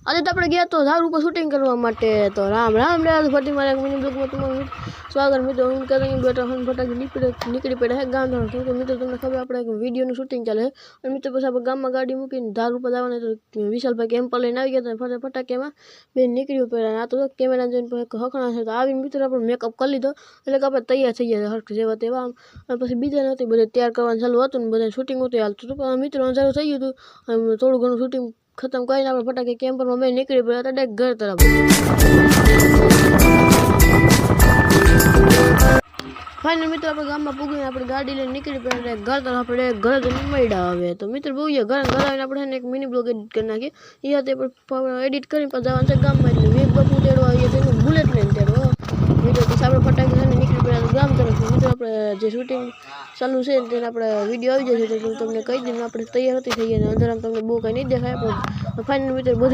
આજે તો આપણે ગયા તો ઝાડ ઉપર શૂટિંગ કરવા માટે તો રામ રામ રે ફરી મારે મિની બ્લોગમાં તમારું સ્વાગત મિત્રો હું કહેતો બેટા ફોન ફટાકી નીકળી પડ્યા હે ગામ ધોરણ કેમ કે મિત્રો તમને ખબર આપણે એક વિડીયોનું શૂટિંગ ચાલે અને મિત્રો પછી આપણે ગામમાં ગાડી મૂકીને ઝાડ ઉપર જવાના તો વિશાલભાઈ કેમ્પર લઈને આવી ગયા હતા ફટાકીમાં બેન નીકળ્યું પડ્યા આ તો કેમેરા જોઈને હખણા છે તો આવીને મિત્રો આપણે મેકઅપ કરી લીધો એટલે કે આપણે તૈયાર થઈ ગયા હરખ જેવા તેવા અને પછી બીજા નથી બધે તૈયાર કરવાનું ચાલુ હતું ને બધા શૂટિંગ હતું હાલતું હતું પણ મિત્રો અંધારું થઈ ગયું હતું થોડું ઘણું શૂટિંગ खत्म કરીને આપણે ફટાકે કેમ્પરમાં મેં નીકળી પડ્યા હતા ડાયરેક્ટ ઘર તરફ ફાઇનલ મિત્રો આપણે ગામમાં પૂગીને આપણે ગાડી લઈને નીકળી પડ્યા ઘર તરફ આપણે ઘરે જઈને મળ્યા આવે તો મિત્રો બહુ ઘર આવીને આપણે એક મિની બ્લોગ એડિટ કરી નાખીએ એ હાથે એડિટ કરીને પછી જવાનું છે ગામમાં એટલે વેગ બાપુ તેડવા આવીએ તો એનું બુલેટ લઈને તેડવા મિત્રો પછી આપણે ફટાકે લઈને નીકળી પડ્યા ગામ તરફ મિત્રો આપણે જે શૂટિંગ ચાલુ છે તેને આપણે વિડીયો આવી જશે તો તમને કહી દઈએ આપણે તૈયાર હતી થઈ ગયા અંદર તમને બહુ કંઈ નહીં દેખાય પણ ફાઇનલ મિત્રો